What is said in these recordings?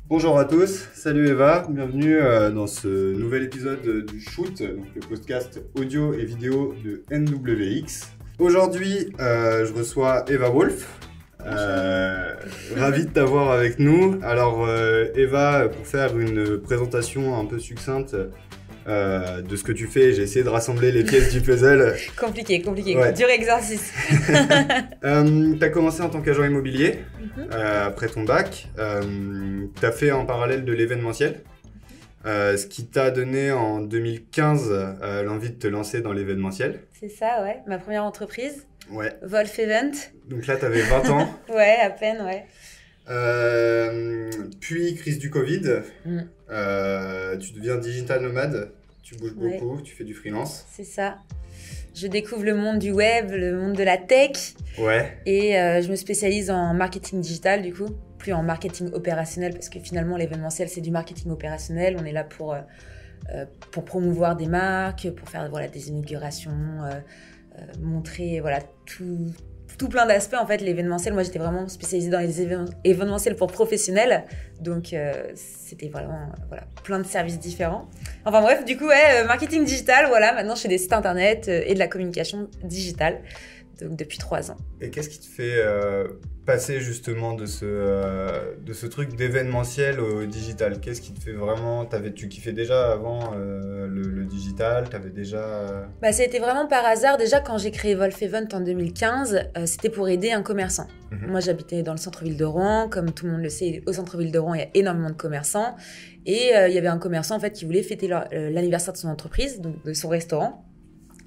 Bonjour à tous, salut Eva, bienvenue dans ce nouvel épisode du Shoot, donc le podcast audio et vidéo de NWX. Aujourd'hui, je reçois Eva Wolf. Ravi de t'avoir avec nous. Alors Eva, pour faire une présentation un peu succincte de ce que tu fais, j'ai essayé de rassembler les pièces du puzzle. Compliqué, Ouais. dur exercice. T'as commencé en tant qu'agent immobilier après ton bac. T'as fait en parallèle de l'événementiel, ce qui t'a donné en 2015 l'envie de te lancer dans l'événementiel. C'est ça, ouais. Ma première entreprise, Ouais. Wolf Event. Donc là, t'avais 20 ans. Ouais, à peine, ouais. Puis crise du Covid. Tu deviens digital nomade. Tu bouges Ouais. beaucoup, tu fais du freelance. C'est ça. Je découvre le monde du web, le monde de la tech. Ouais. Et je me spécialise en marketing digital, du coup. Plus en marketing opérationnel, parce que finalement, l'événementiel, c'est du marketing opérationnel. On est là pour promouvoir des marques, pour faire des inaugurations, montrer tout plein d'aspects. En fait, l'événementiel, moi, j'étais vraiment spécialisée dans les événementiels pour professionnels. Donc, c'était vraiment plein de services différents. Enfin bref, du coup, marketing digital, maintenant, je fais des sites internet et de la communication digitale. Donc, depuis 3 ans. Et qu'est-ce qui te fait passer justement de ce truc d'événementiel au digital? Qu'est-ce qui te fait vraiment... Tu kiffais déjà avant le digital? T'avais déjà... Ça a été vraiment par hasard. Déjà, quand j'ai créé Wolf Event en 2015, c'était pour aider un commerçant. Moi, j'habitais dans le centre-ville de Rouen. Comme tout le monde le sait, au centre-ville de Rouen, il y a énormément de commerçants. Et il y avait un commerçant en fait, qui voulait fêter l'anniversaire de son entreprise, donc de son restaurant.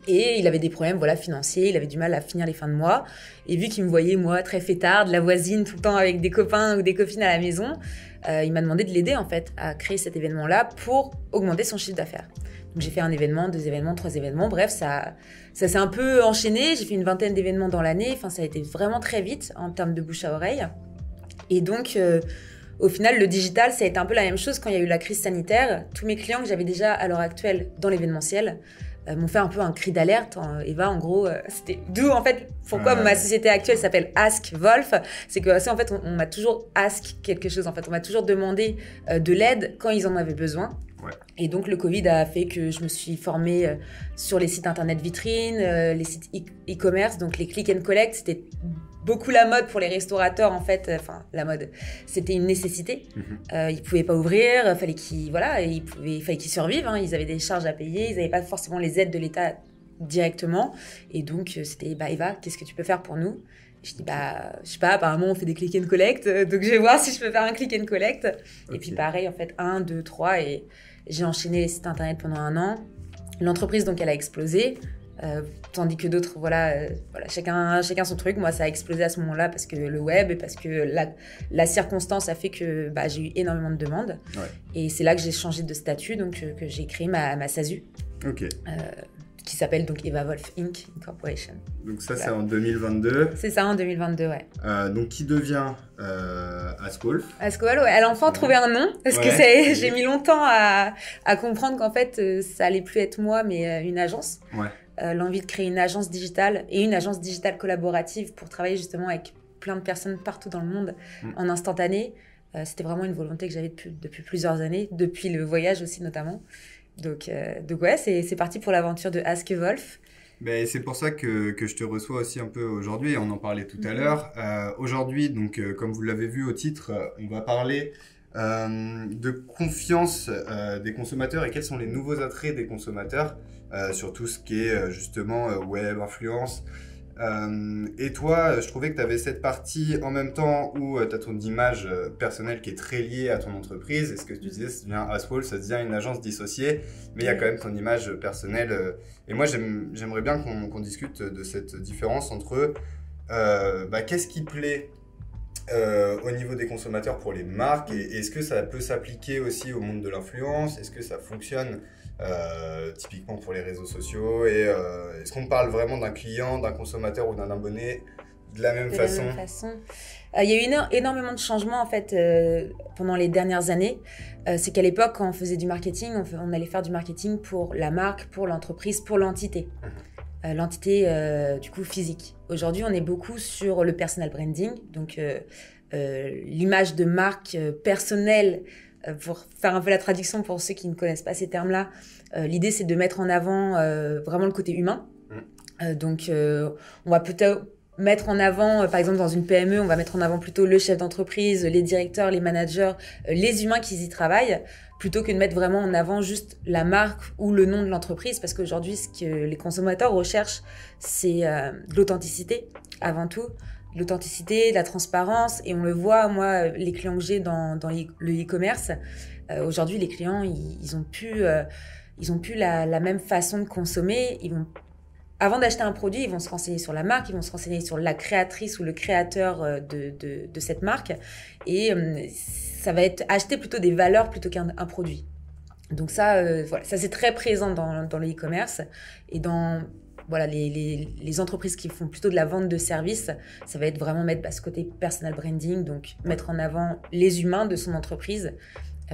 Et il avait des problèmes financiers, il avait du mal à finir les fins de mois. Et vu qu'il me voyait, moi, très fêtarde, la voisine, tout le temps avec des copains ou des copines à la maison, il m'a demandé de l'aider en fait à créer cet événement-là pour augmenter son chiffre d'affaires. Donc j'ai fait 1 événement, 2 événements, 3 événements, bref, ça s'est un peu enchaîné. J'ai fait une 20aine d'événements dans l'année, ça a été vraiment très vite en termes de bouche à oreille. Et donc... au final, le digital, ça a été un peu la même chose quand il y a eu la crise sanitaire. Tous mes clients que j'avais déjà à l'heure actuelle dans l'événementiel m'ont fait un peu un cri d'alerte. Eva, en gros, c'était d'où en fait pourquoi ma société actuelle s'appelle Ask Wolf. C'est que en fait, on m'a toujours ask quelque chose. En fait, on m'a toujours demandé de l'aide quand ils en avaient besoin. Ouais. Et donc, le Covid a fait que je me suis formée sur les sites internet vitrines, les sites e-commerce, donc les click and collect. C'était beaucoup la mode pour les restaurateurs, en fait. La mode, c'était une nécessité. Ils pouvaient pas ouvrir, il fallait qu'ils survivent. Ils avaient des charges à payer, ils n'avaient pas forcément les aides de l'État directement. Et donc, c'était, Eva, qu'est-ce que tu peux faire pour nous? Je dis, je sais pas, apparemment, on fait des click and collect, donc je vais voir si je peux faire un click and collect. Okay. Et puis, pareil, en fait, 1, 2, 3, et j'ai enchaîné les sites internet pendant 1 an. L'entreprise, donc, elle a explosé. Tandis que d'autres, chacun son truc. Moi, ça a explosé à ce moment-là parce que le web et parce que la circonstance a fait que j'ai eu énormément de demandes. Ouais. Et c'est là que j'ai changé de statut, donc que j'ai créé ma SASU. Ok. Qui s'appelle donc Eva Wolf Inc. Incorporation. Donc ça, c'est en 2022. C'est ça, en 2022, ouais. Donc qui devient Ask Wolf? Ask Wolf, ouais. Elle a enfin trouvé un nom, parce que j'ai mis longtemps à comprendre qu'en fait, ça allait plus être moi, mais une agence. Ouais. L'envie de créer une agence digitale et une agence digitale collaborative pour travailler justement avec plein de personnes partout dans le monde en instantané. C'était vraiment une volonté que j'avais depuis plusieurs années, depuis le voyage aussi notamment. Donc ouais, c'est parti pour l'aventure de Ask Wolf. Ben, c'est pour ça que je te reçois aussi un peu aujourd'hui, on en parlait tout à l'heure. Aujourd'hui, donc, comme vous l'avez vu au titre, on va parler de confiance des consommateurs et quels sont les nouveaux attraits des consommateurs sur tout ce qui est justement web, influence. Et toi, je trouvais que tu avais cette partie en même temps où tu as ton image personnelle qui est très liée à ton entreprise. Et ce que tu disais, ça devient Ask Wolf, ça devient une agence dissociée, mais il y a quand même ton image personnelle. Et moi, j'aimerais bien qu'on discute de cette différence entre qu'est-ce qui plaît au niveau des consommateurs pour les marques et est-ce que ça peut s'appliquer aussi au monde de l'influence? Est-ce que ça fonctionne typiquement pour les réseaux sociaux et est-ce qu'on parle vraiment d'un client, d'un consommateur ou d'un abonné de la même façon? Il y a eu énormément de changements en fait pendant les dernières années. C'est qu'à l'époque, quand on faisait du marketing, on allait faire du marketing pour la marque, pour l'entreprise, pour l'entité. L'entité du coup physique. Aujourd'hui, on est beaucoup sur le personal branding, donc l'image de marque personnelle. Pour faire un peu la traduction pour ceux qui ne connaissent pas ces termes-là, l'idée c'est de mettre en avant vraiment le côté humain. Donc on va peut-être mettre en avant, par exemple dans une PME, on va mettre en avant plutôt le chef d'entreprise, les directeurs, les managers, les humains qui y travaillent, plutôt que de mettre vraiment en avant juste la marque ou le nom de l'entreprise, parce qu'aujourd'hui ce que les consommateurs recherchent, c'est de l'authenticité avant tout. L'authenticité, la transparence, et on le voit, moi, les clients que j'ai dans le e-commerce, aujourd'hui, les clients, ils ont plus la même façon de consommer. Avant d'acheter un produit, ils vont se renseigner sur la marque, ils vont se renseigner sur la créatrice ou le créateur de cette marque, et ça va être acheter plutôt des valeurs plutôt qu'un produit. Donc ça, voilà, ça c'est très présent dans le e-commerce, et dans voilà, les entreprises qui font plutôt de la vente de services, ça va être vraiment mettre ce côté personal branding, donc mettre en avant les humains de son entreprise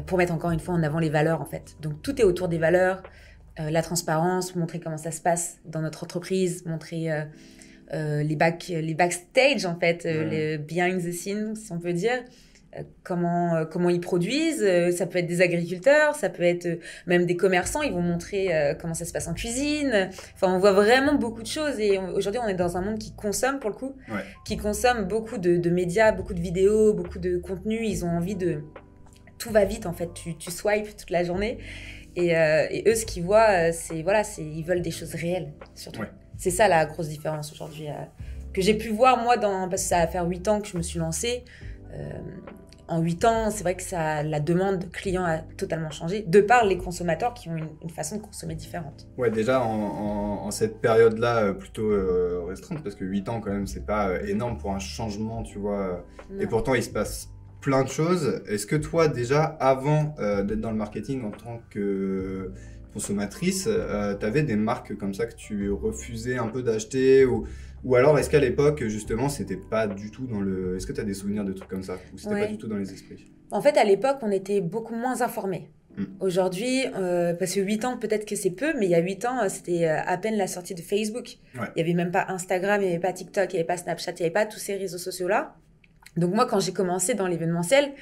pour mettre encore une fois en avant les valeurs en fait. Donc tout est autour des valeurs, la transparence, montrer comment ça se passe dans notre entreprise, montrer les backstage en fait, les behind the scenes si on peut dire. Comment ils produisent, ça peut être des agriculteurs, ça peut être même des commerçants, ils vont montrer comment ça se passe en cuisine. Enfin, on voit vraiment beaucoup de choses, et aujourd'hui on est dans un monde qui consomme pour le coup, qui consomme beaucoup de médias, beaucoup de vidéos, beaucoup de contenus. Ils ont envie de... Tout va vite en fait, tu swipes toute la journée, et eux ce qu'ils voient, ils veulent des choses réelles surtout. C'est ça la grosse différence aujourd'hui que j'ai pu voir moi, parce que ça va faire 8 ans que je me suis lancée. En 8 ans, c'est vrai que la demande client a totalement changé, de par les consommateurs qui ont une façon de consommer différente. Ouais, déjà en cette période-là plutôt restreinte, parce que 8 ans quand même, c'est pas énorme pour un changement, tu vois. Et pourtant, il se passe plein de choses. Est-ce que toi, déjà, avant d'être dans le marketing en tant que consommatrice, tu avais des marques comme ça que tu refusais un peu d'acheter, ou alors, est-ce qu'à l'époque, justement, c'était pas du tout dans le... Est-ce que tu as des souvenirs de trucs comme ça, ou c'était pas du tout dans les esprits? En fait, à l'époque, on était beaucoup moins informés. Aujourd'hui, parce que 8 ans, peut-être que c'est peu, mais il y a 8 ans, c'était à peine la sortie de Facebook. Il n'y avait même pas Instagram, il n'y avait pas TikTok, il n'y avait pas Snapchat, il n'y avait pas tous ces réseaux sociaux-là. Donc moi, quand j'ai commencé dans l'événementiel,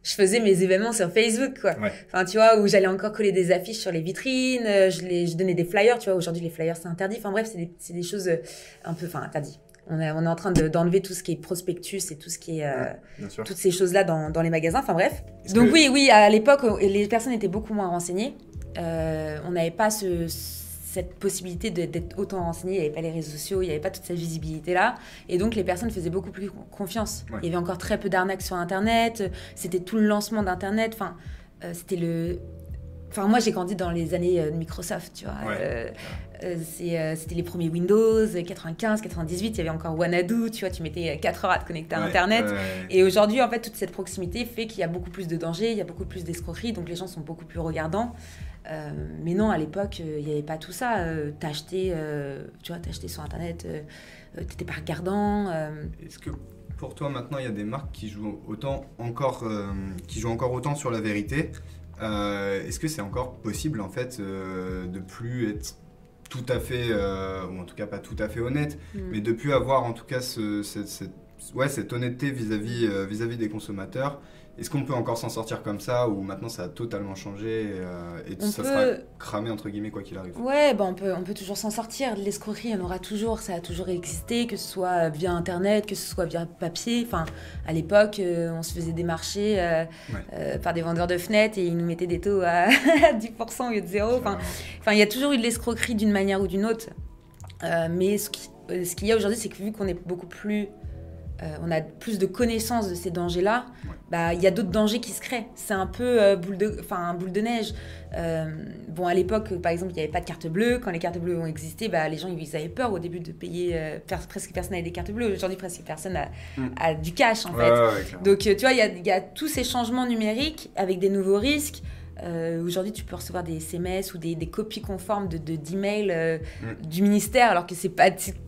je faisais mes événements sur Facebook, quoi. Enfin, tu vois, où j'allais encore coller des affiches sur les vitrines, je donnais des flyers, tu vois. Aujourd'hui, les flyers, c'est interdit. Enfin, bref, c'est des choses un peu, interdit. On est en train d'enlever tout ce qui est prospectus et tout ce qui est, toutes ces choses-là dans les magasins. Enfin, bref. Donc oui, à l'époque, les personnes étaient beaucoup moins renseignées. On n'avait pas cette possibilité d'être autant renseigné, il n'y avait pas les réseaux sociaux, il n'y avait pas toute cette visibilité-là, et donc les personnes faisaient beaucoup plus confiance. Il y avait encore très peu d'arnaques sur Internet, c'était tout le lancement d'Internet, moi j'ai grandi dans les années de Microsoft, tu vois. C'était les premiers Windows, 95, 98, il y avait encore Wanadu, tu vois, tu mettais 4 heures à te connecter à Internet, et aujourd'hui en fait toute cette proximité fait qu'il y a beaucoup plus de dangers, il y a beaucoup plus d'escroqueries, donc les gens sont beaucoup plus regardants. Mais non, à l'époque, il n'y avait pas tout ça. T'achetais sur Internet, t'étais pas regardant. Est-ce que pour toi, maintenant, il y a des marques qui jouent encore autant sur la vérité? Est-ce que c'est encore possible, en fait, de plus être tout à fait, ou en tout cas pas tout à fait honnête, mais de plus avoir, en tout cas, cette honnêteté vis-à-vis des consommateurs? Est-ce qu'on peut encore s'en sortir comme ça, ou maintenant ça a totalement changé et ça sera cramé entre guillemets quoi qu'il arrive? Ouais, on peut toujours s'en sortir. L'escroquerie, il y en aura toujours, ça a toujours existé, que ce soit via Internet, que ce soit via papier. Enfin, à l'époque, on se faisait démarcher par des vendeurs de fenêtres et ils nous mettaient des taux à 10% au lieu de 0. Enfin, il y a toujours eu de l'escroquerie d'une manière ou d'une autre. Mais ce qu'il y a aujourd'hui, c'est que vu qu'on est beaucoup plus... on a plus de connaissances de ces dangers-là, il y a d'autres dangers qui se créent. C'est un peu boule de neige. À l'époque, par exemple, il n'y avait pas de carte bleue. Quand les cartes bleues ont existé, les gens ils avaient peur au début de payer. Presque personne n'avait des cartes bleues. Aujourd'hui, presque personne a du cash, en fait. Donc, tu vois, il y a tous ces changements numériques avec des nouveaux risques. Aujourd'hui, tu peux recevoir des SMS ou des copies conformes d'emails du ministère, alors que c'est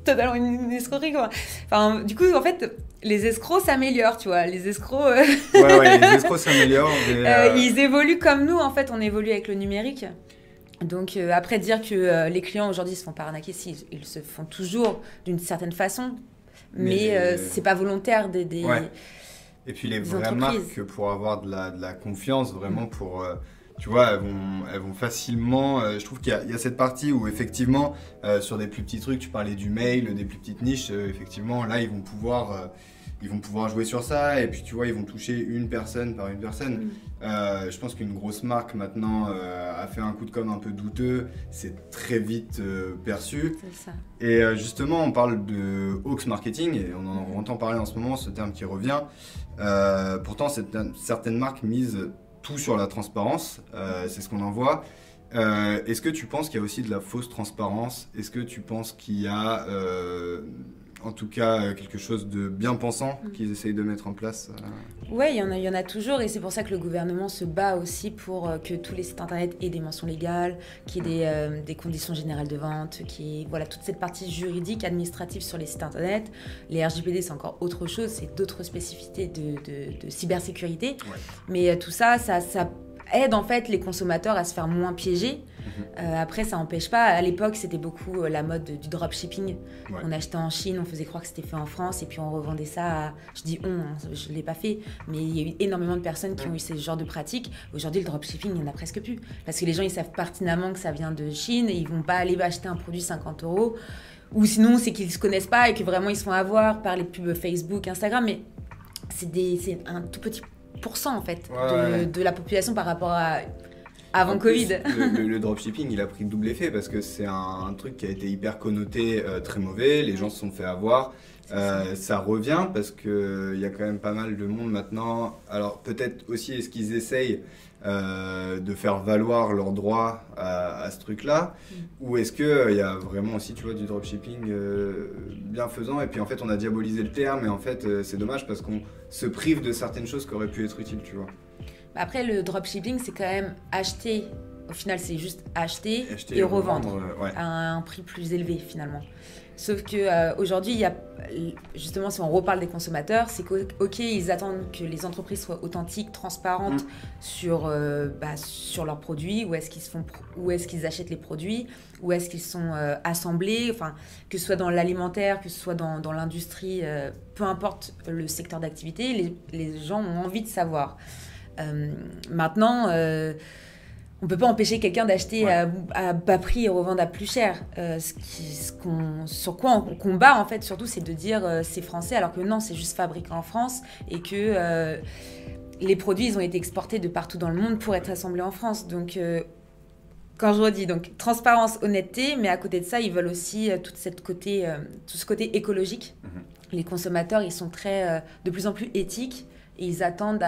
totalement une escroquerie, quoi. Enfin, du coup, en fait, Les escrocs s'améliorent, tu vois. Les escrocs... Ouais, les escrocs s'améliorent. Mais ils évoluent comme nous, en fait, on évolue avec le numérique. Donc après, dire que les clients aujourd'hui se font pas arnaquer, si, ils se font toujours d'une certaine façon, mais c'est pas volontaire des ouais. Et puis les vraies entreprises. marques, pour avoir de la confiance, vraiment pour... tu vois, elles vont facilement... je trouve qu'il y a cette partie où effectivement, sur des plus petits trucs, tu parlais du mail, des plus petites niches, effectivement, là, ils vont pouvoir jouer sur ça, et puis tu vois, ils vont toucher une personne par une personne. Je pense qu'une grosse marque maintenant a fait un coup de com' un peu douteux, c'est très vite perçu. C'est ça. Et justement, on parle de hoax marketing, et on en entend parler en ce moment, ce terme qui revient. Pourtant, certaines marques misent tout sur la transparence, c'est ce qu'on en voit. Est-ce que tu penses qu'il y a aussi de la fausse transparence? Est-ce que tu penses qu'il y a... en tout cas, quelque chose de bien pensant qu'ils essayent de mettre en place. Oui, il y en a toujours, et c'est pour ça que le gouvernement se bat aussi pour que tous les sites internet aient des mentions légales, qu'il y ait des conditions générales de vente, voilà, toute cette partie juridique, administrative sur les sites internet. Les RGPD, c'est encore autre chose, c'est d'autres spécificités de cybersécurité. Ouais. Mais tout ça aide en fait les consommateurs à se faire moins piéger. Après, ça n'empêche pas. À l'époque, c'était beaucoup la mode du dropshipping. Ouais. On achetait en Chine, on faisait croire que c'était fait en France et puis on revendait ça. Je dis je ne l'ai pas fait, mais il y a eu énormément de personnes qui ont eu ce genre de pratique. Aujourd'hui, le dropshipping, il n'y en a presque plus. Parce que les gens, ils savent pertinemment que ça vient de Chine et ils ne vont pas aller acheter un produit 50 €. Ou sinon, c'est qu'ils ne se connaissent pas et que vraiment, ils se font avoir par les pubs Facebook, Instagram. Mais c'est un tout petit pourcent en fait de la population par rapport à avant en Covid. Plus, le dropshipping, il a pris double effet parce que c'est un truc qui a été hyper connoté, très mauvais, les gens se sont fait avoir. Ça revient parce qu'il y a quand même pas mal de monde maintenant. Alors peut-être aussi est-ce qu'ils essayent de faire valoir leurs droits à ce truc-là, ou est-ce qu'il y a vraiment aussi, tu vois, du dropshipping bienfaisant, et puis en fait on a diabolisé le terme, et en fait c'est dommage parce qu'on se prive de certaines choses qui auraient pu être utiles, tu vois. Après, le dropshipping, c'est quand même acheter. Au final, c'est juste acheter et revendre ouais. à un prix plus élevé, finalement. Sauf qu'aujourd'hui, il y a, justement, si on reparle des consommateurs, c'est qu'ok, ils attendent que les entreprises soient authentiques, transparentes sur leurs produits, où est-ce qu'ils achètent les produits, où est-ce qu'ils sont assemblés, enfin, que ce soit dans l'alimentaire, que ce soit dans l'industrie, peu importe le secteur d'activité, les gens ont envie de savoir. Maintenant, on ne peut pas empêcher quelqu'un d'acheter à bas prix et revendre à plus cher. Sur quoi on combat, en fait, surtout, c'est de dire c'est français, alors que non, c'est juste fabriqué en France et que les produits, ils ont été exportés de partout dans le monde pour être assemblés en France. Donc, quand je redis, donc, transparence, honnêteté, mais à côté de ça, ils veulent aussi tout ce côté écologique. Les consommateurs, ils sont de plus en plus éthiques et ils attendent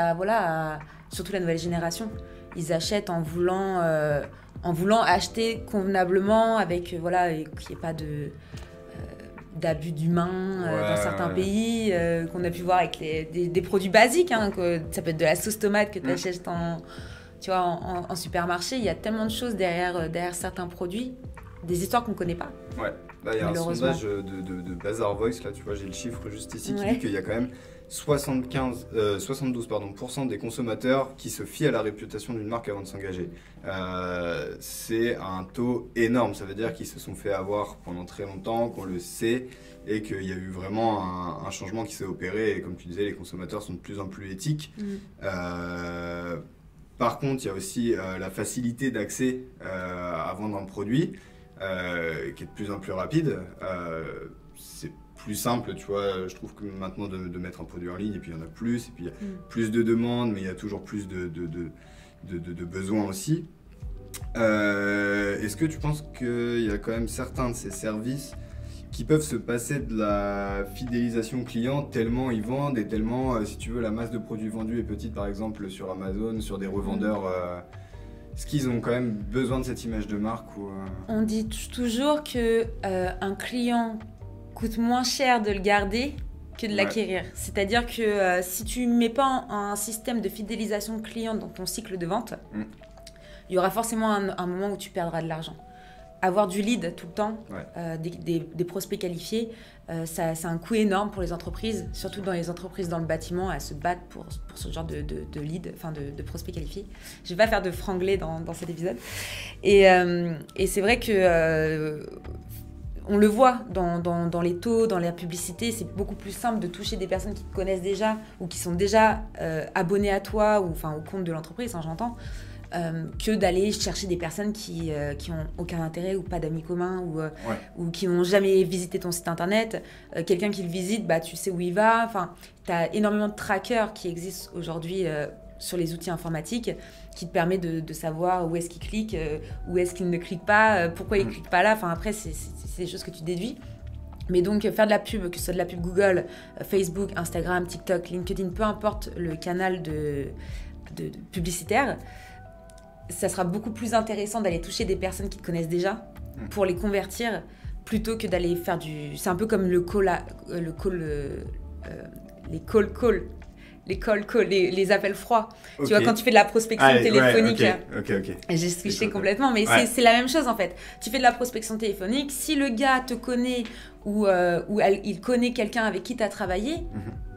surtout la nouvelle génération. Ils achètent en voulant acheter convenablement avec et qu'il n'y ait pas d'abus d'humains dans certains pays qu'on a pu voir avec des produits basiques, hein, ça peut être de la sauce tomate que tu achètes en supermarché. Il y a tellement de choses derrière certains produits, des histoires qu'on ne connaît pas. Ouais, là il y a un sondage de Bazaar Voice, là tu vois, j'ai le chiffre juste ici qui dit qu'il y a quand même 72% des consommateurs qui se fient à la réputation d'une marque avant de s'engager. C'est un taux énorme, ça veut dire qu'ils se sont fait avoir pendant très longtemps, qu'on le sait, et qu'il y a eu vraiment un changement qui s'est opéré, et comme tu disais, les consommateurs sont de plus en plus éthiques. Par contre, il y a aussi la facilité d'accès à vendre un produit, qui est de plus en plus rapide. C'est plus simple, tu vois, je trouve que maintenant de mettre un produit en ligne, et puis il y en a plus, et puis il y a plus de demandes, mais il y a toujours plus de besoins aussi. Est-ce que tu penses qu'il y a quand même certains de ces services qui peuvent se passer de la fidélisation client tellement ils vendent, et tellement, si tu veux, la masse de produits vendus est petite, par exemple sur Amazon, sur des revendeurs est-ce qu'ils ont quand même besoin de cette image de marque ou On dit toujours qu'un client coûte moins cher de le garder que de l'acquérir. C'est-à-dire que si tu ne mets pas un système de fidélisation client dans ton cycle de vente, il y aura forcément un moment où tu perdras de l'argent. avoir du lead tout le temps, Ouais. des prospects qualifiés, c'est un coût énorme pour les entreprises, surtout dans les entreprises dans le bâtiment, à se battre pour ce genre de lead, enfin de prospects qualifiés. Je ne vais pas faire de franglais dans cet épisode. Et c'est vrai que on le voit dans les taux, dans la publicité, c'est beaucoup plus simple de toucher des personnes qui te connaissent déjà ou qui sont déjà abonnées à toi ou enfin au compte de l'entreprise, hein, j'entends. Que d'aller chercher des personnes qui ont aucun intérêt ou pas d'amis communs ou qui n'ont jamais visité ton site internet. Quelqu'un qui le visite, bah, tu sais où il va. Enfin, tu as énormément de trackers qui existent aujourd'hui sur les outils informatiques qui te permettent de savoir où est-ce qu'il clique, où est-ce qu'il ne clique pas, pourquoi il ne clique pas là. Enfin, après, c'est des choses que tu déduis. Mais donc, faire de la pub, que ce soit de la pub Google, Facebook, Instagram, TikTok, LinkedIn, peu importe le canal de publicitaire, ça sera beaucoup plus intéressant d'aller toucher des personnes qui te connaissent déjà pour les convertir plutôt que d'aller faire du... C'est un peu comme les appels froids. Okay. Tu vois, quand tu fais de la prospection téléphonique. Ouais, ok. J'ai switché complètement, mais c'est la même chose en fait. Tu fais de la prospection téléphonique, si le gars te connaît ou il connaît quelqu'un avec qui tu as travaillé,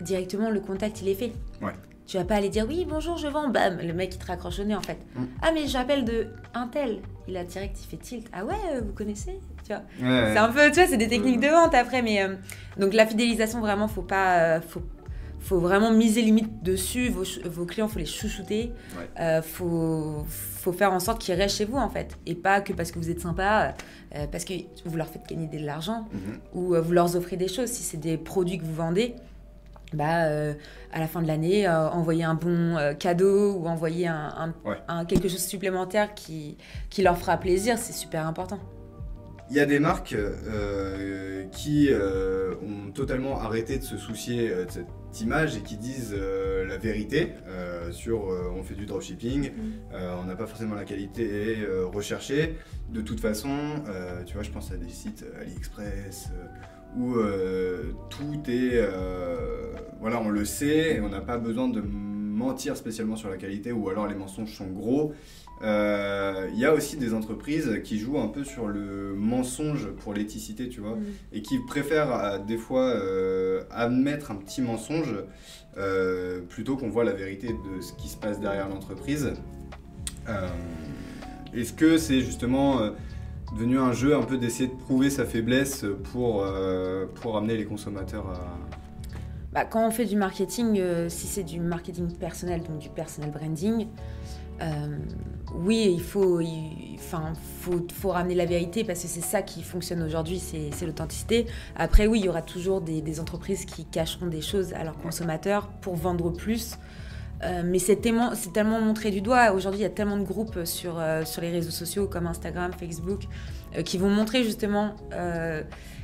directement le contact il est fait. Ouais. Tu vas pas aller dire oui, bonjour, je vends, bam, le mec il te raccroche au nez en fait. Ah, mais j'appelle de un tel. Il a direct, il fait tilt. Ah ouais, vous connaissez, tu vois. C'est un peu, tu vois, c'est des techniques de vente après, mais donc la fidélisation vraiment, faut vraiment miser limite dessus. Vos clients, faut les chouchouter. Faut faire en sorte qu'ils restent chez vous en fait, et pas que parce que vous êtes sympa, parce que vous leur faites gagner de l'argent ou vous leur offrez des choses. Si c'est des produits que vous vendez. À la fin de l'année, envoyer un bon cadeau ou envoyer quelque chose supplémentaire qui leur fera plaisir, c'est super important. Il y a des marques qui ont totalement arrêté de se soucier de cette image et qui disent la vérité sur on fait du dropshipping, on n'a pas forcément la qualité recherchée. De toute façon, tu vois, je pense à des sites AliExpress où tout est... voilà, on le sait et on n'a pas besoin de mentir spécialement sur la qualité ou alors les mensonges sont gros. Il y a aussi des entreprises qui jouent un peu sur le mensonge pour l'éthicité, tu vois, et qui préfèrent des fois admettre un petit mensonge plutôt qu'on voit la vérité de ce qui se passe derrière l'entreprise. Est-ce que c'est justement... devenu un jeu un peu d'essayer de prouver sa faiblesse pour amener les consommateurs à... Quand on fait du marketing, si c'est du marketing personnel, donc du personal branding, oui, il faut ramener la vérité parce que c'est ça qui fonctionne aujourd'hui, c'est l'authenticité. Après, oui, il y aura toujours des entreprises qui cacheront des choses à leurs consommateurs pour vendre plus. Mais c'est tellement montré du doigt. Aujourd'hui, il y a tellement de groupes sur les réseaux sociaux comme Instagram, Facebook, qui vont montrer justement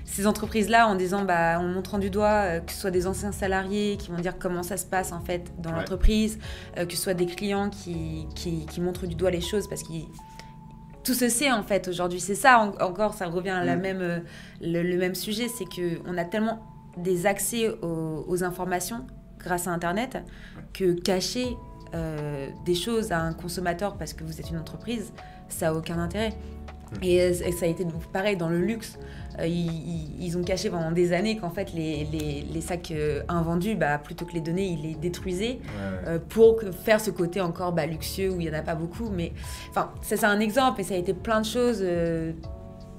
ces entreprises-là en disant, en montrant du doigt, que ce soit des anciens salariés qui vont dire comment ça se passe en fait dans l'entreprise, que ce soit des clients qui montrent du doigt les choses parce que tout se sait en fait aujourd'hui. C'est ça encore, ça revient à le même sujet, c'est qu'on a tellement des accès aux informations grâce à Internet, que cacher des choses à un consommateur parce que vous êtes une entreprise, ça n'a aucun intérêt. Et ça a été pareil dans le luxe. Ils ont caché pendant des années qu'en fait les sacs invendus, plutôt que les donner, ils les détruisaient pour faire ce côté encore luxueux où il n'y en a pas beaucoup. Mais ça c'est un exemple, et ça a été plein de choses.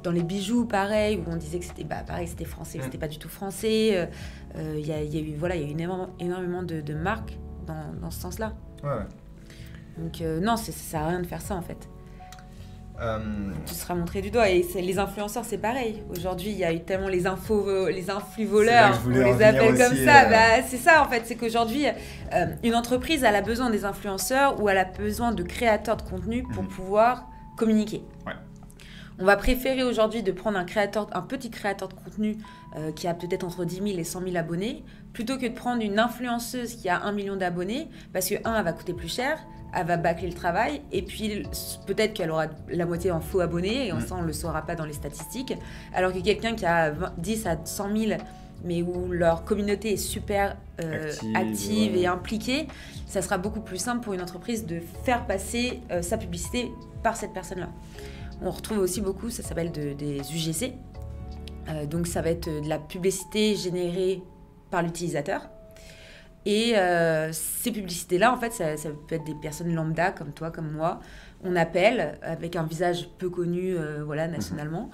Dans les bijoux, pareil, où on disait que c'était pareil, c'était français, que c'était pas du tout français. Il y a eu énormément de marques dans ce sens-là. Donc non, ça sert à rien de faire ça en fait. Tu seras montré du doigt, et les influenceurs c'est pareil. Aujourd'hui il y a eu tellement les influx voleurs, on les appelle comme ça. C'est ça en fait, c'est qu'aujourd'hui une entreprise elle a besoin des influenceurs ou elle a besoin de créateurs de contenu pour pouvoir communiquer. On va préférer aujourd'hui de prendre un petit créateur de contenu qui a peut-être entre 10 000 et 100 000 abonnés, plutôt que de prendre une influenceuse qui a 1 million d'abonnés, parce que elle va coûter plus cher, elle va bâcler le travail, et puis peut-être qu'elle aura la moitié en faux abonnés, et ça on ne le saura pas dans les statistiques, alors que quelqu'un qui a 10 à 100 000, mais où leur communauté est super active et impliquée, ça sera beaucoup plus simple pour une entreprise de faire passer sa publicité par cette personne-là. On retrouve aussi beaucoup, ça s'appelle des UGC. Donc ça va être de la publicité générée par l'utilisateur. Et ces publicités-là, en fait, ça peut être des personnes lambda comme toi, comme moi. On appelle avec un visage peu connu nationalement.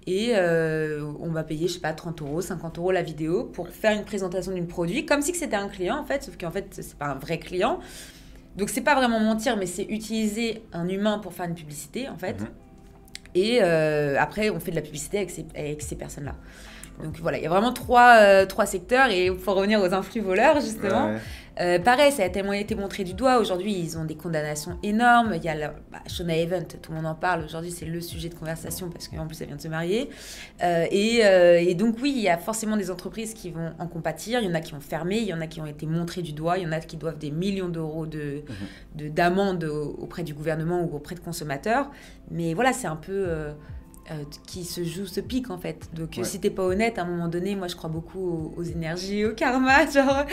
Et on va payer, je sais pas, 30 €, 50 € la vidéo pour faire une présentation d'un produit, comme si c'était un client, en fait, sauf qu'en fait, c'est pas un vrai client. Donc, c'est pas vraiment mentir, mais c'est utiliser un humain pour faire une publicité, en fait. Et après, on fait de la publicité avec ces personnes-là. Donc voilà, il y a vraiment trois secteurs. Et il faut revenir aux influx voleurs, justement. Pareil, ça a tellement été montré du doigt. Aujourd'hui, ils ont des condamnations énormes. Il y a Shona Event, tout le monde en parle. Aujourd'hui, c'est le sujet de conversation parce qu'en plus, elle vient de se marier. Et donc, oui, il y a forcément des entreprises qui vont en compatir. Il y en a qui ont fermé, il y en a qui ont été montrées du doigt. Il y en a qui doivent des millions d'euros d'amende auprès du gouvernement ou auprès de consommateurs. Mais voilà, c'est un peu... qui se joue ce pic en fait. Donc si t'es pas honnête, à un moment donné, moi je crois beaucoup aux énergies, au karma, genre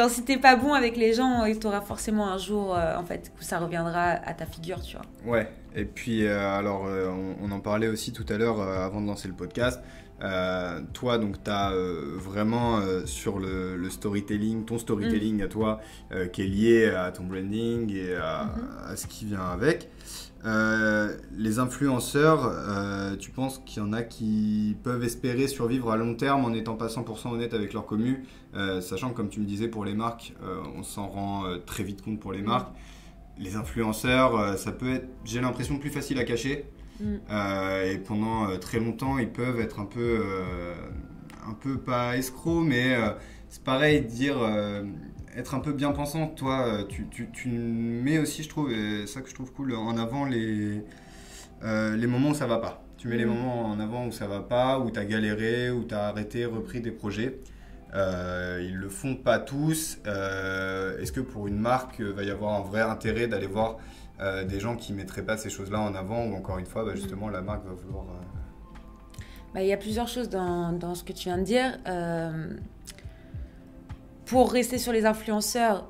si t'es pas bon avec les gens, t'auras forcément un jour en fait où ça reviendra à ta figure, tu vois. Ouais, et puis on en parlait aussi tout à l'heure avant de lancer le podcast. Toi, donc, tu as vraiment sur le storytelling, ton storytelling à toi, qui est lié à ton branding et à ce qui vient avec. Les influenceurs, tu penses qu'il y en a qui peuvent espérer survivre à long terme en n'étant pas 100% honnête avec leur commu, sachant que, comme tu me disais, pour les marques, on s'en rend très vite compte pour les marques. Les influenceurs, ça peut être, j'ai l'impression, plus facile à cacher. Et pendant très longtemps, ils peuvent être un peu pas escrocs, mais c'est pareil, dire être un peu bien pensant. Toi, tu mets aussi, je trouve, et ça que je trouve cool, en avant les moments où ça va pas. Tu mets les moments en avant où ça va pas, où tu as galéré, où tu as arrêté, repris des projets. Ils le font pas tous. Est-ce que pour une marque, va y avoir un vrai intérêt d'aller voir des gens qui ne mettraient pas ces choses-là en avant, ou encore une fois, justement, la marque va vouloir... Il y a plusieurs choses dans ce que tu viens de dire. Pour rester sur les influenceurs,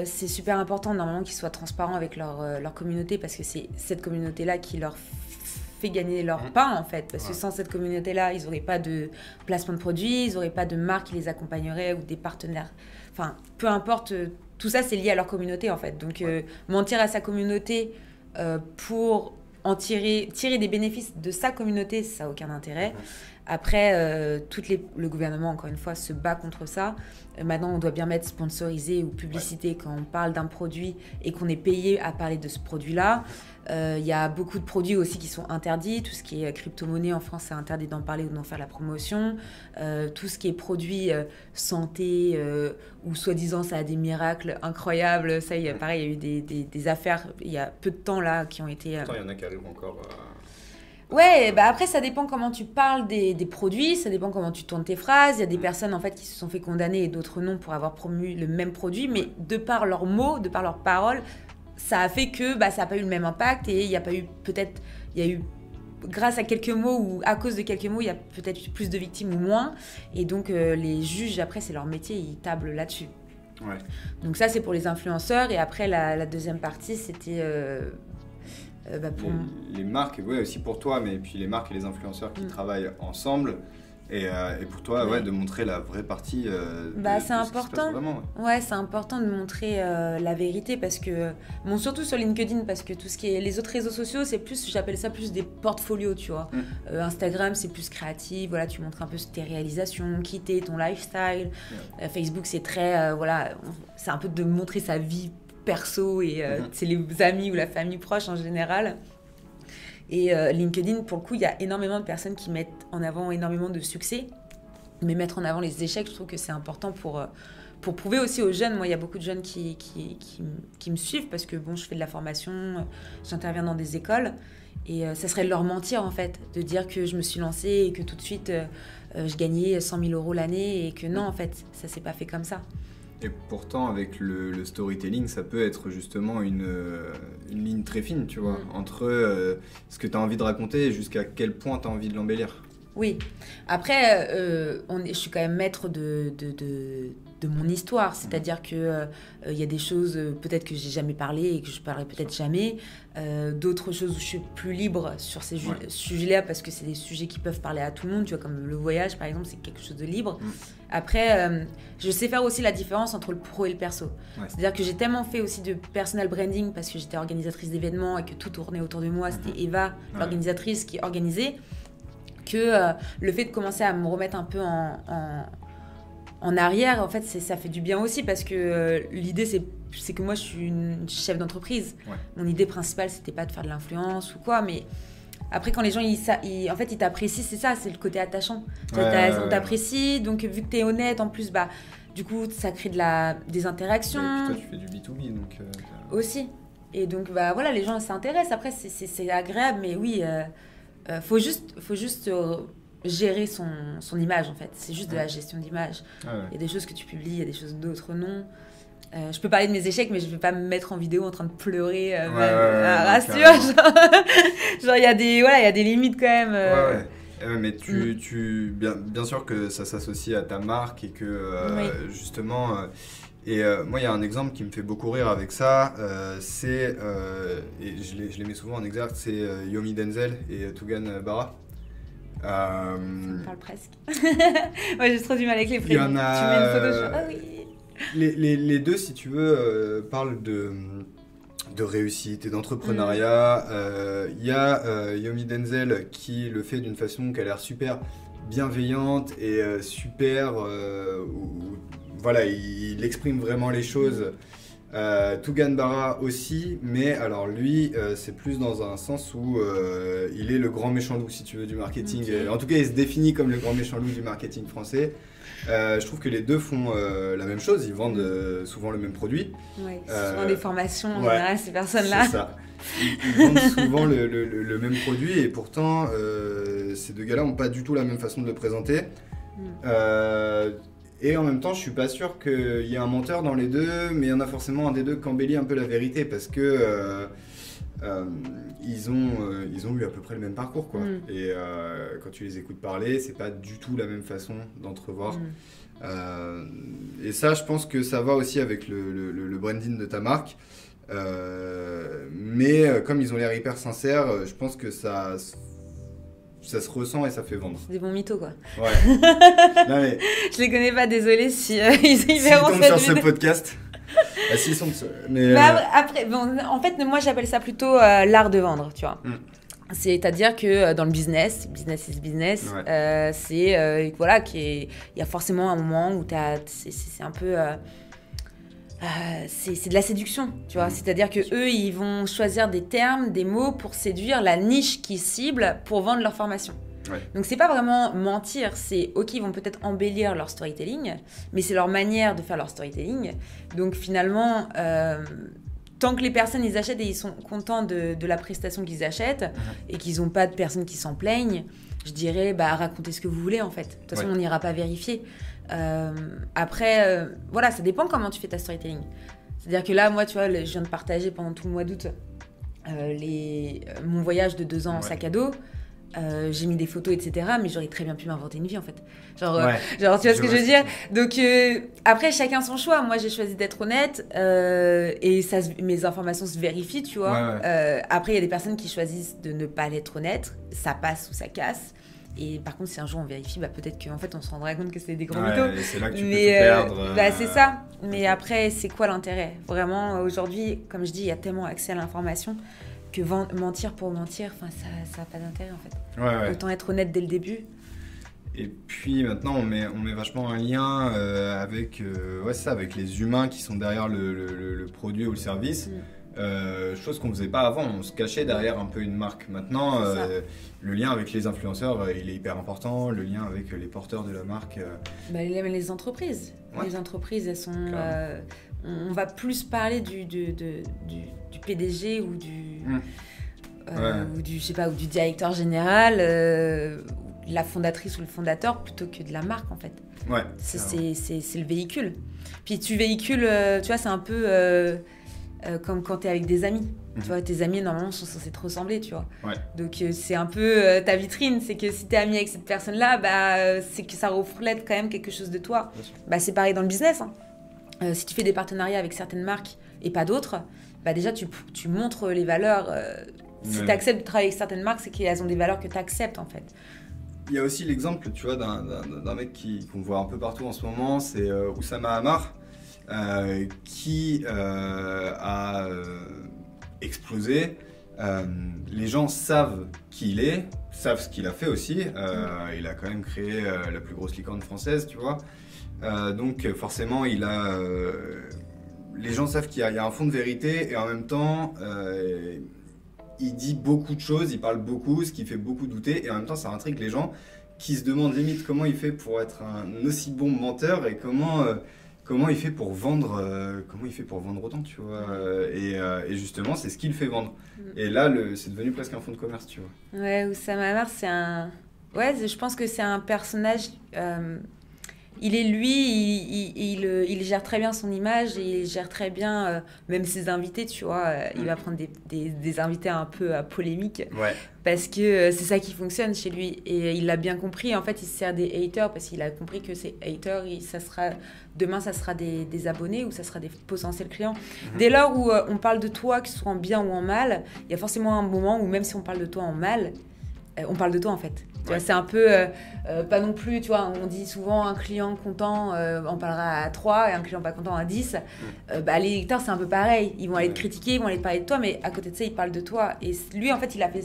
c'est super important normalement qu'ils soient transparents avec leur communauté, parce que c'est cette communauté-là qui leur fait gagner leur pain, en fait. Parce que sans cette communauté-là, ils n'auraient pas de placement de produits, ils n'auraient pas de marque qui les accompagnerait ou des partenaires. Enfin, peu importe... Tout ça, c'est lié à leur communauté, en fait. Donc, mentir à sa communauté pour en tirer des bénéfices de sa communauté, ça n'a aucun intérêt. Après, le gouvernement, encore une fois, se bat contre ça. Maintenant, on doit bien mettre sponsorisé ou publicité quand on parle d'un produit et qu'on est payé à parler de ce produit-là. Il y a beaucoup de produits aussi qui sont interdits. Tout ce qui est crypto-monnaie en France, c'est interdit d'en parler ou d'en faire la promotion. Tout ce qui est produits santé ou soi-disant ça a des miracles incroyables. Ça, pareil, il y a eu des affaires il y a peu de temps là qui ont été... Attends, il y en a qui arrivent encore... Ouais, après ça dépend comment tu parles des produits, ça dépend comment tu tournes tes phrases. Il y a des personnes en fait qui se sont fait condamner et d'autres non pour avoir promu le même produit, mais de par leurs mots, de par leurs paroles, ça a fait que ça n'a pas eu le même impact, et il y a pas eu, peut-être, il y a eu, grâce à quelques mots ou à cause de quelques mots, il y a peut-être plus de victimes ou moins, et donc les juges, après c'est leur métier, ils tablent là-dessus. Ouais. Donc ça c'est pour les influenceurs, et après la deuxième partie c'était... pour... les marques, ouais, aussi pour toi, mais puis les marques et les influenceurs qui travaillent ensemble, et pour toi, de montrer la vraie partie c'est important. Vraiment, ouais, c'est important de montrer la vérité, parce que surtout sur LinkedIn, parce que tout ce qui est les autres réseaux sociaux, c'est plus, j'appelle ça plus des portfolios, tu vois. Instagram, c'est plus créatif, voilà, tu montres un peu tes réalisations, qui t'es, ton lifestyle. Facebook, c'est très c'est un peu de montrer sa vie perso, et c'est les amis ou la famille proche en général. Et LinkedIn, pour le coup, il y a énormément de personnes qui mettent en avant énormément de succès, mais mettre en avant les échecs, je trouve que c'est important pour prouver aussi aux jeunes. Moi, il y a beaucoup de jeunes qui me suivent, parce que je fais de la formation, j'interviens dans des écoles, et ça serait de leur mentir, en fait, de dire que je me suis lancée et que tout de suite je gagnais 100 000 € l'année, et que non, en fait, ça s'est pas fait comme ça. Et pourtant, avec le storytelling, ça peut être justement une ligne très fine, tu vois, entre ce que tu as envie de raconter et jusqu'à quel point tu as envie de l'embellir. Oui. Après, je suis quand même maître de de mon histoire. C'est-à-dire que y a des choses peut-être que j'ai jamais parlé et que je parlerai peut-être jamais. D'autres choses où je suis plus libre sur ces sujets-là parce que c'est des sujets qui peuvent parler à tout le monde. Tu vois, comme le voyage, par exemple, c'est quelque chose de libre. Après, je sais faire aussi la différence entre le pro et le perso. C'est-à-dire que j'ai tellement fait aussi de personal branding parce que j'étais organisatrice d'événements et que tout tournait autour de moi. C'était Eva, l'organisatrice, qui organisait. Que le fait de commencer à me remettre un peu en arrière, en fait, ça fait du bien aussi parce que l'idée, c'est que moi, je suis une chef d'entreprise. Mon idée principale, c'était pas de faire de l'influence ou quoi, mais après, quand les gens, en fait, ils t'apprécient, c'est ça, c'est le côté attachant. On t'apprécie, donc vu que t'es honnête, en plus, bah, du coup, ça crée des interactions. Et puis toi, tu fais du B2B, donc... Aussi. Et donc, bah, voilà, les gens s'intéressent. Après, c'est agréable, mais oui... faut juste gérer son image en fait. C'est juste de la gestion d'image. Il y a des choses que tu publies, il y a des choses d'autres non. Je peux parler de mes échecs, mais je ne vais pas me mettre en vidéo en train de pleurer. Rassure. Genre il y a des limites quand même. Mais bien sûr que ça s'associe à ta marque et que justement... moi, il y a un exemple qui me fait beaucoup rire avec ça, et je les mets souvent en exergue, c'est Yomi Denzel et Tougan Bara. Ça me parle presque. Moi, j'ai trop du mal avec les prénoms. Tu mets une photo sur... Ah oui. Les deux, si tu veux, parlent de réussite et d'entrepreneuriat. Il y a Yomi Denzel qui le fait d'une façon qui a l'air super bienveillante et super... Voilà, il exprime vraiment les choses. Tougan Bara aussi, mais alors lui, c'est plus dans un sens où il est le grand méchant loup, si tu veux, du marketing. Okay. En tout cas, il se définit comme le grand méchant loup du marketing français. Je trouve que les deux font la même chose, ils vendent souvent le même produit. Oui, souvent des formations en général, ces personnes-là. C'est ça. Ils vendent souvent le même produit et pourtant, ces deux gars-là n'ont pas du tout la même façon de le présenter. Et en même temps, je suis pas sûr qu'il y ait un menteur dans les deux, mais il y en a forcément un des deux qui embellit un peu la vérité parce que ils ont eu à peu près le même parcours, quoi. Et quand tu les écoutes parler, c'est pas du tout la même façon d'entrevoir. Et ça, je pense que ça va aussi avec le branding de ta marque. Mais comme ils ont l'air hyper sincères, je pense que ça se ressent et ça fait vendre. C'est des bons mythos, quoi. Ouais. Non, mais... Je les connais pas, désolé si ils verront cette vidéo. Sur ce podcast. S'ils sont... Mais après, bon, en fait, moi, j'appelle ça plutôt l'art de vendre, tu vois. C'est-à-dire que dans le business is business, voilà, il y a forcément un moment où c'est un peu... c'est de la séduction, tu vois. C'est-à-dire que eux, ils vont choisir des termes, des mots pour séduire la niche qu'ils ciblent pour vendre leur formation. Donc c'est pas vraiment mentir, c'est ok, ils vont peut-être embellir leur storytelling, mais c'est leur manière de faire leur storytelling. Donc finalement, tant que les personnes ils achètent et ils sont contents de la prestation qu'ils achètent et qu'ils n'ont pas de personnes qui s'en plaignent, je dirais racontez ce que vous voulez en fait. De toute façon, on n'ira pas vérifier. Après, voilà, ça dépend comment tu fais ta storytelling. C'est-à-dire que là, moi, tu vois, je viens de partager pendant tout le mois d'août mon voyage de 2 ans en sac à dos. J'ai mis des photos, etc. Mais j'aurais très bien pu m'inventer une vie, en fait. Genre, tu vois ce que je veux dire ? Donc, après, chacun son choix. Moi, j'ai choisi d'être honnête et mes informations se vérifient, tu vois. Après, il y a des personnes qui choisissent de ne pas être honnêtes. Ça passe ou ça casse. Et par contre, si un jour on vérifie, peut-être qu'en fait, on se rendra compte que c'est des gros mythos. Et c'est là que tu peux tout perdre. C'est ça. Mais après, c'est quoi l'intérêt ? Vraiment, aujourd'hui, comme je dis, il y a tellement accès à l'information que mentir pour mentir, ça n'a pas d'intérêt en fait. Autant être honnête dès le début. Et puis maintenant, on met vachement un lien avec les humains qui sont derrière le produit ou le service. Chose qu'on ne faisait pas avant, on se cachait derrière un peu une marque. Maintenant, le lien avec les influenceurs, il est hyper important, le lien avec les porteurs de la marque. Les entreprises. Les entreprises, elles sont... on va plus parler du PDG ou du je sais pas, ou du directeur général, la fondatrice ou le fondateur, plutôt que de la marque en fait. C'est le véhicule. Puis tu véhicules, tu vois, c'est un peu... comme quand tu es avec des amis. Tu vois, tes amis, normalement, sont censés te ressembler, tu vois. Ouais. Donc, c'est un peu ta vitrine. C'est que si tu es ami avec cette personne-là, c'est que ça reflète quand même quelque chose de toi. C'est pareil dans le business. Hein. Si tu fais des partenariats avec certaines marques et pas d'autres, déjà, tu montres les valeurs. Si tu acceptes de travailler avec certaines marques, c'est qu'elles ont des valeurs que tu acceptes, en fait. Il y a aussi l'exemple, tu vois, d'un mec qu'on voit un peu partout en ce moment, c'est Oussama Ammar, qui a explosé. Les gens savent qui il est, savent ce qu'il a fait aussi. Il a quand même créé la plus grosse licorne française, tu vois. Donc forcément, les gens savent qu'il y a un fond de vérité et en même temps, il dit beaucoup de choses, il parle beaucoup, ce qui fait beaucoup douter et en même temps, ça intrigue les gens qui se demandent limite comment il fait pour être un aussi bon menteur et comment il fait pour vendre autant, tu vois. Et justement, c'est ce qui le fait vendre. Et là, c'est devenu presque un fonds de commerce, tu vois. Ouais, Oussama Ammar, je pense que c'est un personnage... il est lui, il gère très bien son image et il gère très bien même ses invités, tu vois. Il va prendre des invités un peu polémiques parce que c'est ça qui fonctionne chez lui. Et il l'a bien compris. En fait, il se sert des haters parce qu'il a compris que ces haters, demain, ça sera des abonnés ou ça sera des potentiels clients. Dès lors où on parle de toi, que ce soit en bien ou en mal, il y a forcément un moment où même si on parle de toi en mal, on parle de toi en fait. Tu vois, c'est un peu, pas non plus, tu vois, on dit souvent un client content, on parlera à 3 et un client pas content à 10. Les lecteurs, c'est un peu pareil. Ils vont aller te critiquer, ils vont aller te parler de toi, mais à côté de ça, ils parlent de toi. Et lui, en fait, il a fait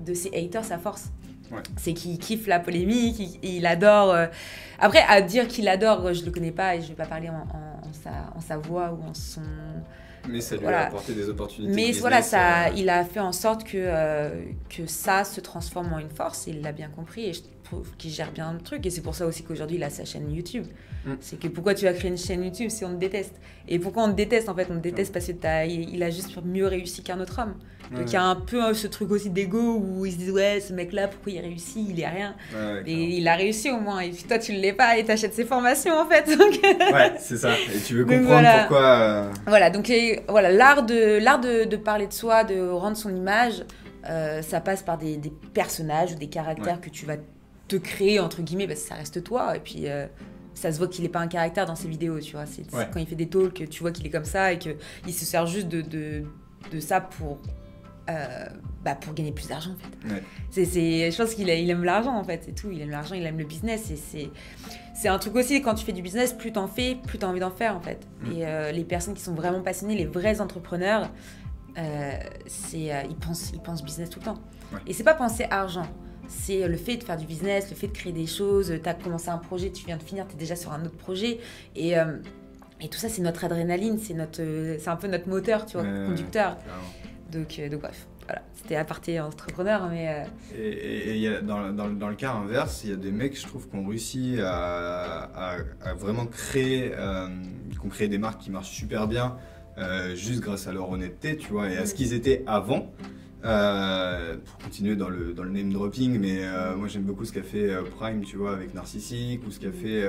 de ses haters sa force. Ouais. C'est qu'il kiffe la polémique, il adore... Après, à dire qu'il adore, je le connais pas et je vais pas parler en sa voix ou en son... Mais ça lui a apporté des opportunités. Mais il a fait en sorte que ça se transforme en une force. Et il l'a bien compris et je trouve qu'il gère bien le truc. Et c'est pour ça aussi qu'aujourd'hui, il a sa chaîne YouTube. C'est que pourquoi tu as créé une chaîne YouTube si on te déteste? Et pourquoi on te déteste? En fait, on te déteste parce qu'il a juste mieux réussi qu'un autre homme. Donc il y a un peu ce truc aussi d'ego où ils se disent ouais, ce mec-là, pourquoi il réussit? Il est rien. Et il a réussi au moins. Et puis toi, tu ne l'es pas et t'achètes ses formations en fait. Ouais, c'est ça. Et tu veux comprendre pourquoi... Voilà, donc l'art de parler de soi, de rendre son image, ça passe par des personnages ou des caractères que tu vas te créer, entre guillemets, parce que ça reste toi. Et puis, ça se voit qu'il n'est pas un caractère dans ses vidéos, tu vois. C'est quand il fait des talks, tu vois qu'il est comme ça et qu'il se sert juste de ça pour gagner plus d'argent, en fait. Je pense qu'il aime l'argent, en fait, c'est tout. Il aime l'argent, il aime le business. Et c'est un truc aussi, quand tu fais du business, plus t'en fais, plus t'as envie d'en faire, en fait. Et les personnes qui sont vraiment passionnées, les vrais entrepreneurs, ils pensent business tout le temps. Et c'est pas penser argent. C'est le fait de faire du business, le fait de créer des choses. Tu as commencé un projet, tu viens de finir, tu es déjà sur un autre projet. Et tout ça, c'est notre adrénaline, c'est un peu notre moteur, tu vois, conducteur. Donc bref, voilà, c'était aparté entrepreneur. Mais Et y a, dans le cas inverse, il y a des mecs, je trouve, qui ont réussi à vraiment créer des marques qui marchent super bien, juste grâce à leur honnêteté, tu vois, et à ce qu'ils étaient avant. Pour continuer dans le name dropping, mais moi j'aime beaucoup ce qu'a fait Prime, tu vois, avec Narcissique, ou ce qu'a fait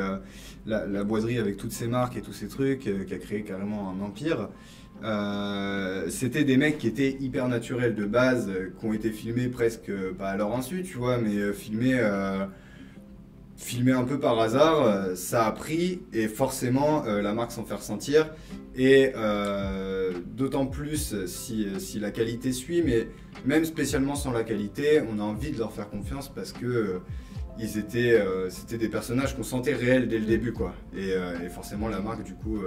la boiserie avec toutes ses marques et tous ces trucs, qui a créé carrément un empire. C'était des mecs qui étaient hyper naturels de base, qui ont été filmés presque pas à leur insu, tu vois, mais filmés un peu par hasard. Ça a pris et forcément la marque s'en fait ressentir. Et d'autant plus si la qualité suit, mais même spécialement sans la qualité, on a envie de leur faire confiance parce que c'était des personnages qu'on sentait réels dès le début, quoi. Et forcément la marque du coup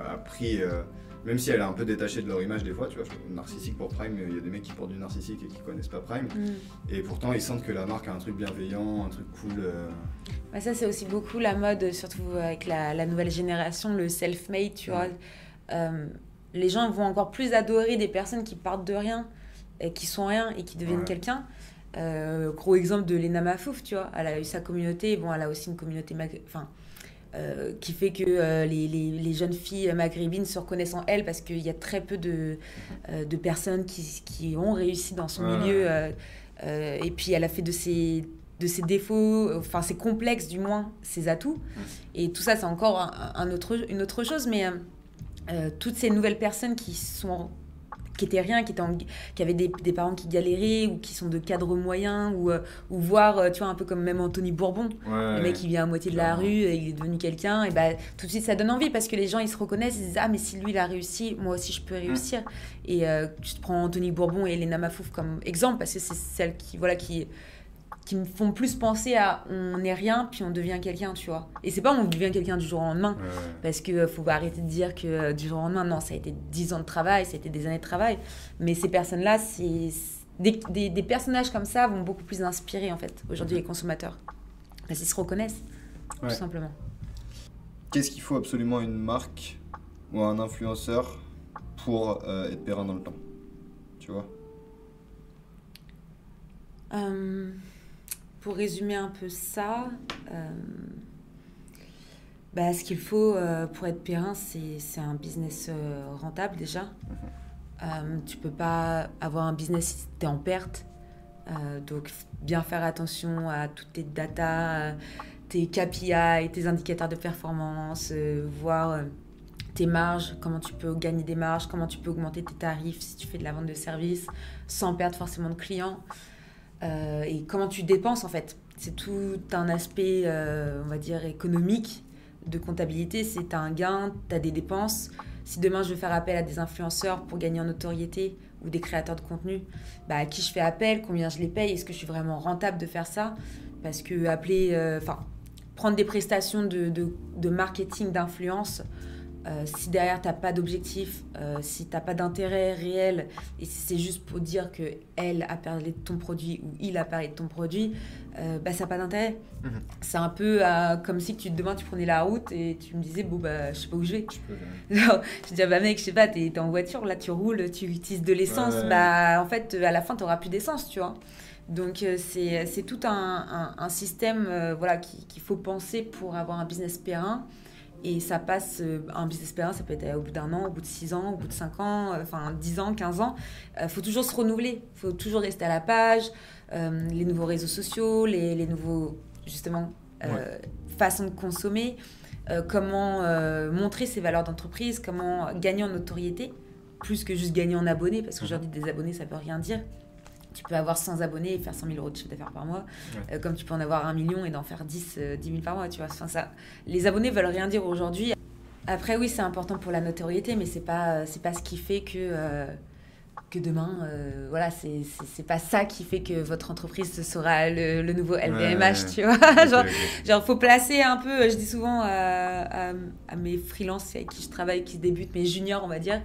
a pris, même si elle est un peu détachée de leur image des fois, tu vois, Narcissique pour Prime, il y a des mecs qui portent du Narcissique et qui connaissent pas Prime, et pourtant ils sentent que la marque a un truc bienveillant, un truc cool. Ça c'est aussi beaucoup la mode, surtout avec la nouvelle génération, le self-made, tu vois. Les gens vont encore plus adorer des personnes qui partent de rien, qui sont rien et qui deviennent quelqu'un. Gros exemple de Lena Mafouf, tu vois, elle a eu sa communauté, bon, elle a aussi une communauté qui fait que les jeunes filles maghrébines se reconnaissent en elle parce qu'il y a très peu de personnes qui ont réussi dans son milieu, et puis elle a fait de ses défauts, enfin ses complexes du moins, ses atouts, et tout ça c'est encore une autre chose, mais toutes ces nouvelles personnes qui sont étaient rien, qui avaient des parents qui galéraient ou qui sont de cadres moyens ou voir, tu vois, un peu comme même Anthony Bourbon, le mec qui vient à moitié de la rue et il est devenu quelqu'un, et bah tout de suite ça donne envie parce que les gens ils se reconnaissent, ils disent ah mais si lui il a réussi, moi aussi je peux réussir. Et tu te prends Anthony Bourbon et Elena Mafouf comme exemple parce que c'est celles qui me font plus penser à on n'est rien puis on devient quelqu'un, tu vois. Et c'est pas on devient quelqu'un du jour au lendemain, parce que faut arrêter de dire que du jour au lendemain, non, ça a été 10 ans de travail, ça a été des années de travail. Mais ces personnes-là, des personnages comme ça vont beaucoup plus inspirer en fait aujourd'hui les consommateurs. Parce qu'ils se reconnaissent, tout simplement. Qu'est-ce qu'il faut absolument à une marque ou à un influenceur pour être périn dans le temps, tu vois? Pour résumer un peu ça, ce qu'il faut pour être périn, c'est un business rentable déjà. Tu peux pas avoir un business si tu es en perte. Donc, bien faire attention à toutes tes datas, tes KPI, tes indicateurs de performance, voir tes marges, comment tu peux gagner des marges, comment tu peux augmenter tes tarifs si tu fais de la vente de services sans perdre forcément de clients. Et comment tu dépenses en fait. C'est tout un aspect, on va dire, économique de comptabilité. C'est un gain, tu as des dépenses. Si demain je veux faire appel à des influenceurs pour gagner en notoriété ou des créateurs de contenu, à qui je fais appel, combien je les paye, est-ce que je suis vraiment rentable de faire ça? Parce que prendre des prestations de marketing, d'influence, si derrière t'as pas d'objectif, si t'as pas d'intérêt réel et si c'est juste pour dire que elle a parlé de ton produit ou il a parlé de ton produit, ça n'a pas d'intérêt. C'est un peu comme si demain tu prenais la route et tu me disais je sais pas où je vais. Je dis mec, je sais pas, t'es en voiture, là tu roules, tu utilises de l'essence, en fait à la fin t'auras plus d'essence, tu vois. Donc c'est tout un système qu'il faut penser pour avoir un business périn. Et ça passe, un business périn, ça peut être au bout d'1 an, au bout de 6 ans, au bout de 5 ans, 10 ans, 15 ans. Faut toujours se renouveler, faut toujours rester à la page. Les nouveaux réseaux sociaux, les nouveaux, justement, façons de consommer. Comment montrer ses valeurs d'entreprise, comment gagner en notoriété, plus que juste gagner en abonnés, parce qu'aujourd'hui, des abonnés, ça veut rien dire. Tu peux avoir 100 abonnés et faire 100 000 € de chiffre d'affaires par mois, comme tu peux en avoir 1 million et d'en faire 10 000 par mois, tu vois. Les abonnés veulent rien dire aujourd'hui. Après, oui, c'est important pour la notoriété, mais c'est pas ce qui fait que demain, c'est pas ça qui fait que votre entreprise sera le nouveau LVMH, tu vois. Genre, faut placer un peu, je dis souvent à mes freelances avec qui je travaille, qui débutent, mes juniors, on va dire,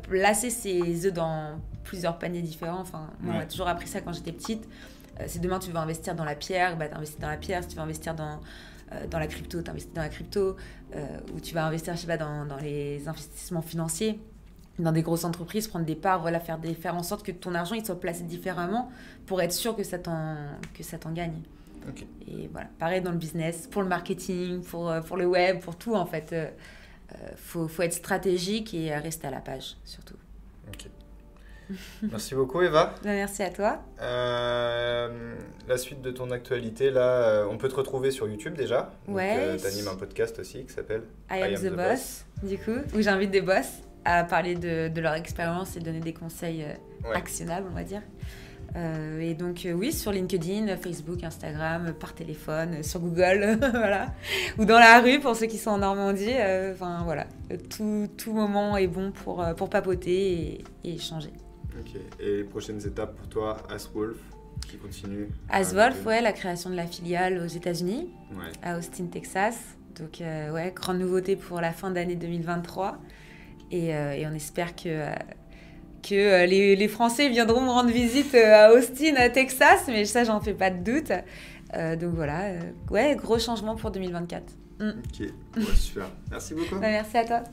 placer ses œufs dans plusieurs paniers différents. Moi, on m'a toujours appris ça quand j'étais petite. Si demain tu veux investir dans la pierre, t'investis dans la pierre. Si tu veux investir dans la crypto, t'investis dans la crypto. Ou tu vas investir, je sais pas, dans les investissements financiers, dans des grosses entreprises, prendre des parts, faire en sorte que ton argent il soit placé différemment pour être sûr que ça t'en gagne. Okay. Et voilà, pareil dans le business, pour le marketing, pour le web, pour tout en fait. Faut être stratégique et rester à la page, surtout. Ok. Merci beaucoup, Eva. Merci à toi. La suite de ton actualité, là, on peut te retrouver sur YouTube déjà. Ouais. Tu animes un podcast aussi qui s'appelle I am the boss, du coup, où j'invite des boss à parler de leur expérience et donner des conseils actionnables, on va dire. Et donc oui, sur LinkedIn, Facebook, Instagram, par téléphone, sur Google, voilà, ou dans la rue pour ceux qui sont en Normandie. Voilà, tout moment est bon pour papoter et échanger. Ok. Et les prochaines étapes pour toi, Aswolf, qui continue. Aswolf, la création de la filiale aux États-Unis, à Austin, Texas. Donc grande nouveauté pour la fin d'année 2023. Et on espère que les Français viendront me rendre visite à Austin, à Texas, mais ça, j'en fais pas de doute. Donc voilà, gros changement pour 2024. Ok, super. Merci beaucoup. Merci à toi.